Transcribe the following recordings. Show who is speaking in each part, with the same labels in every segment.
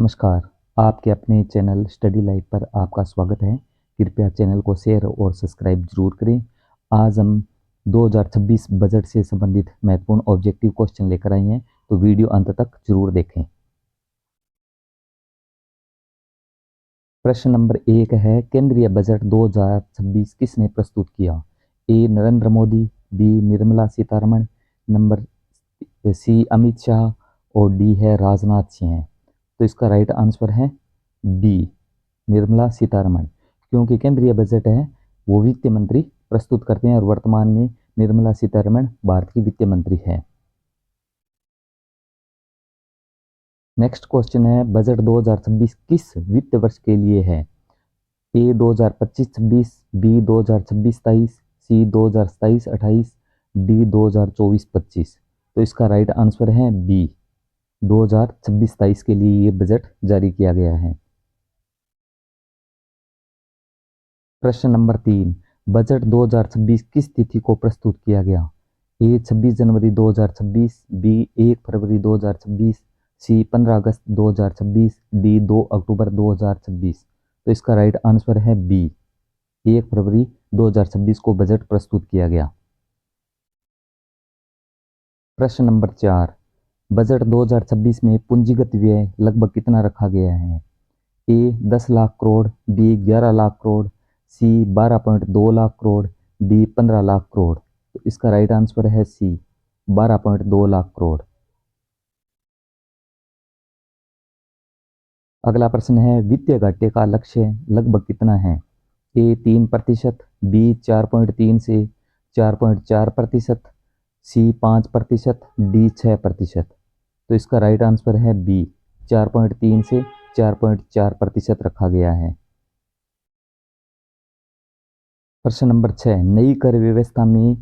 Speaker 1: नमस्कार, आपके अपने चैनल स्टडी लाइफ पर आपका स्वागत है। कृपया चैनल को शेयर और सब्सक्राइब जरूर करें। आज हम 2026 बजट से संबंधित महत्वपूर्ण ऑब्जेक्टिव क्वेश्चन लेकर आए हैं, तो वीडियो अंत तक जरूर देखें। प्रश्न नंबर 1 है, केंद्रीय बजट 2026 किसने प्रस्तुत किया? A Narendra Modi, B Nirmala Sitharaman, number C Amit Shah और डी है राजनाथ सिंह। तो इसका राइट आंसर है बी निर्मला सीतारमण, क्योंकि केंद्रीय बजट है वो वित्त मंत्री प्रस्तुत करते हैं और वर्तमान में निर्मला सीतारमण भारत की वित्त मंत्री है। नेक्स्ट क्वेश्चन है, बजट 2026 किस वित्त वर्ष के लिए है? ए 2025-26, बी 2026-27, सी 2027-28, डी 2024-25। तो इसका राइट आंसर है बी 2026-27 के लिए ये बजट जारी किया गया है। प्रश्न नंबर 3, बजट 2026 किस तिथि को प्रस्तुत किया गया? ए 26 जनवरी 2026, बी 1 फरवरी 2026, सी 15 अगस्त 2026, डी 2 अक्टूबर 2026। तो इसका राइट आंसर है बी 1 फरवरी 2026 को बजट प्रस्तुत किया गया। प्रश्न नंबर 4, बजट 2026 में पूंजीगत व्यय लगभग कितना रखा गया है? ए 10 लाख करोड़, बी 11 लाख करोड़, सी 12.2 लाख करोड़, डी 15 लाख करोड़। तो इसका राइट आंसर है सी 12.2 लाख करोड़। अगला प्रश्न है, वित्तीय घाटे का लक्ष्य लगभग कितना है? ए 3%, बी 4.3 से 4.4%, सी 5%, डी 6%। तो इसका राइट आंसर है बी 4.3 से 4.4% रखा गया है। प्रश्न नंबर 6, नई कर व्यवस्था में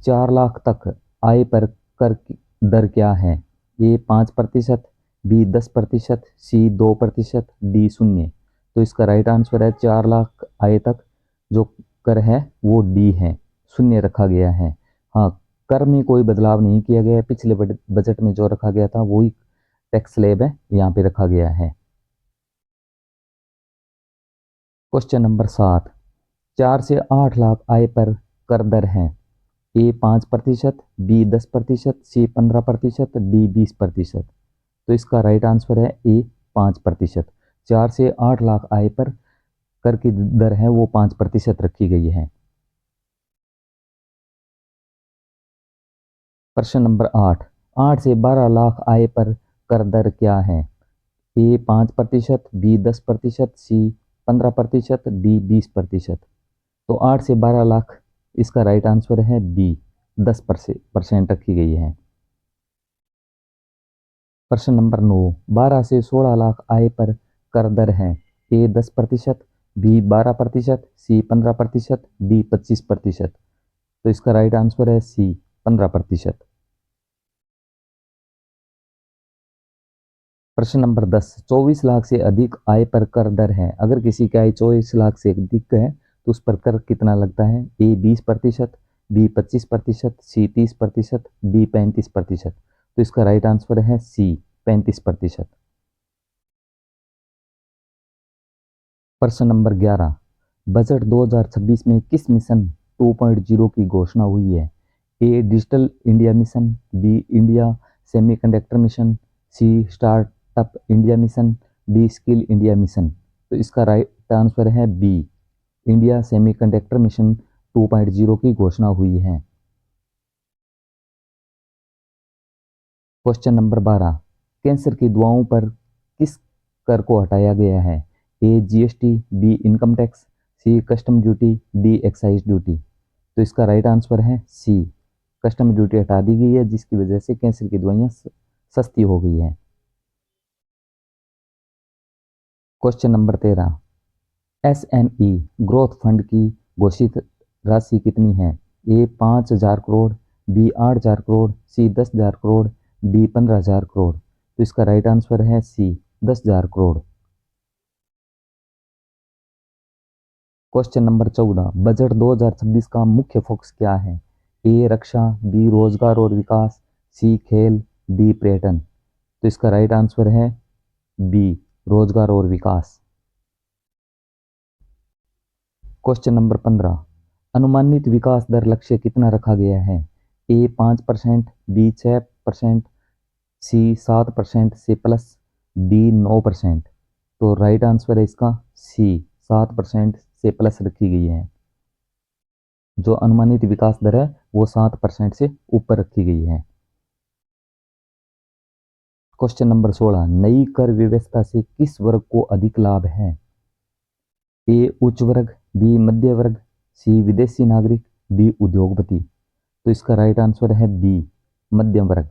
Speaker 1: 4 लाख तक आय पर कर की दर क्या है? ए 5%, बी 10%, सी 2%, डी 0। तो इसका राइट आंसर है 4 लाख आय तक जो कर है वो डी है, 0 रखा गया है। हाँ, कर में कोई बदलाव नहीं किया गया है, पिछले बजट में जो रखा गया था वही टैक्स स्लैब है यहाँ पे रखा गया है। क्वेश्चन नंबर 7, 4 से 8 लाख आय पर कर दर है? ए 5%, बी 10%, सी 15%, डी 20%। तो इसका राइट आंसर है ए 5%। 4 से 8 लाख आय पर कर की दर है वो 5% रखी गई है। प्रश्न नंबर 8, 8 से 12 लाख आय पर कर दर क्या है? ए 5%, बी 10%, सी 15%, डी 20%। तो 8 से 12 लाख इसका राइट आंसर है बी 10% रखी गई है। प्रश्न नंबर 9, 12 से 16 लाख आय पर कर दर है? ए 10%, बी 12%, सी 15%, डी 25%। तो इसका राइट आंसर है सी 15%। प्रश्न नंबर 10, 24 लाख से अधिक आय पर कर दर है? अगर किसी की आय 24 लाख से अधिक है तो उस पर कर कितना लगता है? ए 20%, बी 25%, सी 30%, डी 35%। तो इसका राइट आंसर है सी 35%। प्रश्न नंबर 11, बजट 2026 में किस मिशन 2.0 की घोषणा हुई है? A digital India mission, B India semiconductor mission, C startup India mission, D skill India mission. तो इसका राइट आंसर है बी इंडिया सेमीकंडक्टर मिशन 2.0 की घोषणा हुई है। क्वेश्चन नंबर 12, कैंसर की दवाओं पर किस कर को हटाया गया है? A GST, B income tax, C custom duty, D excise duty. तो इसका राइट आंसर है सी कस्टम ड्यूटी हटा दी गई है, जिसकी वजह से कैंसर की दवाइयाँ सस्ती हो गई हैं। Question number 13, SME growth fund की घोषित राशि कितनी है? ए 5,000 करोड़, बी 8,000 करोड़, सी 10,000 करोड़, डी 15,000 करोड़। तो इसका राइट आंसर है सी 10,000 करोड़। क्वेश्चन नंबर 14, बजट 2026 का मुख्य फोकस क्या है? ए रक्षा, बी रोजगार और विकास, सी खेल, डी पर्यटन। तो इसका राइट आंसर है बी रोजगार और विकास। क्वेश्चन नंबर 15, अनुमानित विकास दर लक्ष्य कितना रखा गया है? ए 5%, बी 6%, सी 7% से प्लस, डी 9%। तो राइट आंसर है इसका सी, 7% से प्लस रखी गई है। जो अनुमानित विकास दर है वो 7% से ऊपर रखी गई है। क्वेश्चन नंबर 16, नई कर व्यवस्था से किस वर्ग को अधिक लाभ है? ए उच्च वर्ग, बी मध्य वर्ग, सी विदेशी नागरिक, डी उद्योगपति। तो इसका राइट आंसर है बी, मध्यम वर्ग।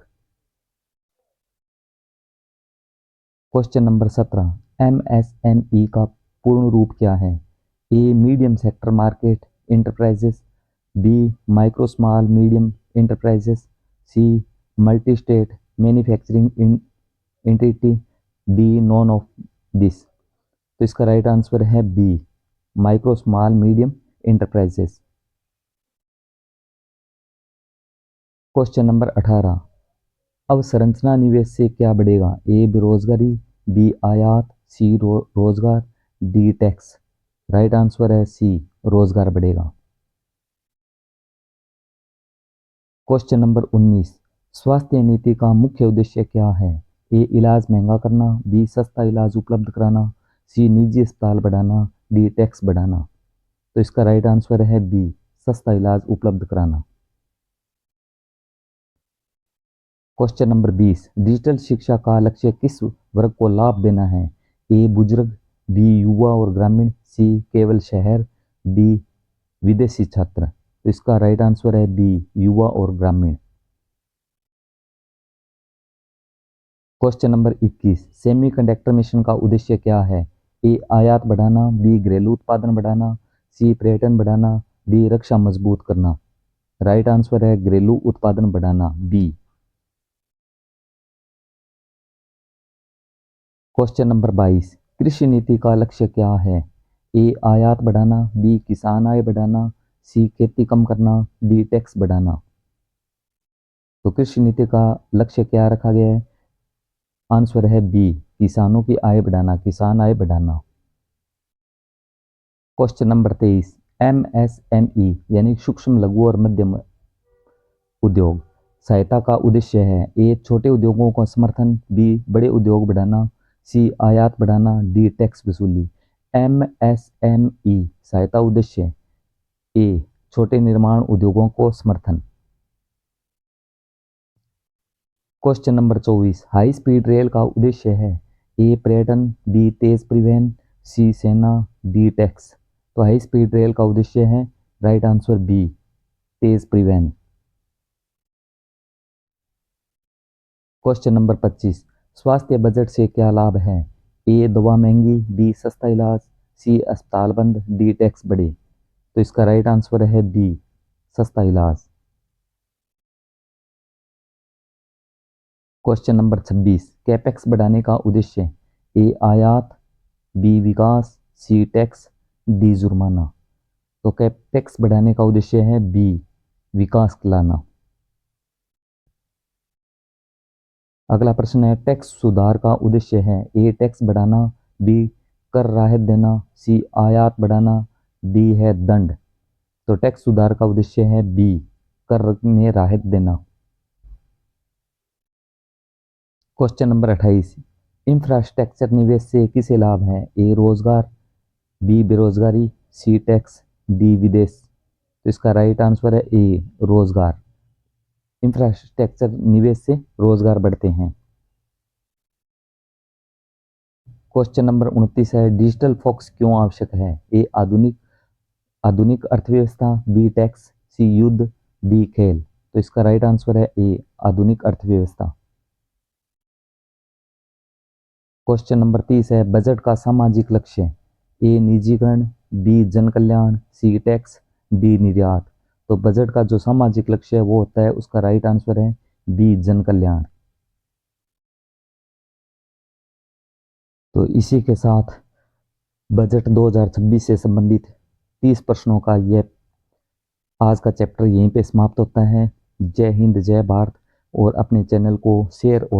Speaker 1: क्वेश्चन नंबर 17, एमएसएमई का पूर्ण रूप क्या है? A medium sector market enterprises, B micro small medium enterprises, C multi state manufacturing entity, D none of this. तो इसका राइट आंसर है B, micro small medium enterprises. Question number 18, अवसंरचना निवेश से क्या बढ़ेगा? ए बेरोजगारी, बी आयात, सी रोजगार, डी टैक्स। राइट आंसर है सी, रोजगार बढ़ेगा। क्वेश्चन नंबर 19, स्वास्थ्य नीति का मुख्य उद्देश्य क्या है? ए इलाज महंगा करना, बी सस्ता इलाज उपलब्ध कराना, सी निजी अस्पताल बढ़ाना, डी टैक्स बढ़ाना। तो इसका राइट आंसर है बी, सस्ता इलाज उपलब्ध कराना। क्वेश्चन नंबर 20, डिजिटल शिक्षा का लक्ष्य किस वर्ग को लाभ देना है? ए बुजुर्ग, बी युवा और ग्रामीण, सी केवल शहर, डी विदेशी छात्र। तो इसका राइट आंसर है बी, युवा और ग्रामीण। क्वेश्चन नंबर 21, सेमीकंडक्टर मिशन का उद्देश्य क्या है? ए आयात बढ़ाना, बी घरेलू उत्पादन बढ़ाना, सी पर्यटन बढ़ाना, डी रक्षा मजबूत करना। राइट आंसर है घरेलू उत्पादन बढ़ाना, बी। क्वेश्चन नंबर 22, कृषि नीति का लक्ष्य क्या है? ए आयात बढ़ाना, बी किसान आय बढ़ाना, सी खेती कम करना, डी टैक्स बढ़ाना। तो कृषि नीति का लक्ष्य क्या रखा गया है? आंसर है बी, किसानों की आय बढ़ाना, किसान आय बढ़ाना। क्वेश्चन नंबर 23, एमएसएमई यानी सूक्ष्म लघु और मध्यम उद्योग सहायता का उद्देश्य है? ए छोटे उद्योगों का समर्थन, बी बड़े उद्योग बढ़ाना, सी आयात बढ़ाना, डी टैक्स वसूली। एमएसएमई सहायता उद्देश्य ए छोटे निर्माण उद्योगों को समर्थन। Question number 24, high speed rail का उद्देश्य है? ए पर्यटन, बी तेज परिवहन, सी सेना, डी टैक्स। तो हाई स्पीड रेल का उद्देश्य है राइट आंसर बी, तेज परिवहन। क्वेश्चन नंबर 25, स्वास्थ्य बजट से क्या लाभ है? ए दवा महंगी, बी सस्ता इलाज, सी अस्पताल बंद, डी टैक्स बढ़े। तो इसका राइट आंसर है बी, सस्ता इलाज। क्वेश्चन नंबर 26, कैपेक्स बढ़ाने का उद्देश्य? ए आयात, बी विकास, सी टैक्स, डी जुर्माना। तो कैपेक्स बढ़ाने का उद्देश्य है बी, विकास लाना। अगला प्रश्न है, टैक्स सुधार का उद्देश्य है? ए टैक्स बढ़ाना, बी कर राहत देना, सी आयात बढ़ाना, डी है दंड। तो टैक्स सुधार का उद्देश्य है बी, कर में राहत देना। क्वेश्चन नंबर 28, इंफ्रास्ट्रक्चर निवेश से किसे लाभ है? ए रोजगार, बी बेरोजगारी, सी टैक्स, डी विदेश। तो इसका राइट आंसर है ए, रोजगार। इंफ्रास्ट्रक्चर निवेश से रोजगार बढ़ते हैं। क्वेश्चन नंबर 29 है, डिजिटल फोकस क्यों आवश्यक है? ए आधुनिक अर्थव्यवस्था, बी टैक्स, सी युद्ध, डी खेल। तो इसका राइट आंसर है ए, आधुनिक अर्थव्यवस्था। क्वेश्चन नंबर 30 है, बजट का सामाजिक लक्ष्य? ए निजीकरण, बी जन कल्याण, सी टैक्स, डी निर्यात। तो बजट का जो सामाजिक लक्ष्य है वो होता है, उसका राइट आंसर है बी जन कल्याण। तो इसी के साथ बजट 2026 से संबंधित 30 प्रश्नों का यह आज का चैप्टर यहीं पे समाप्त होता है। जय हिंद, जय भारत। और अपने चैनल को शेयर और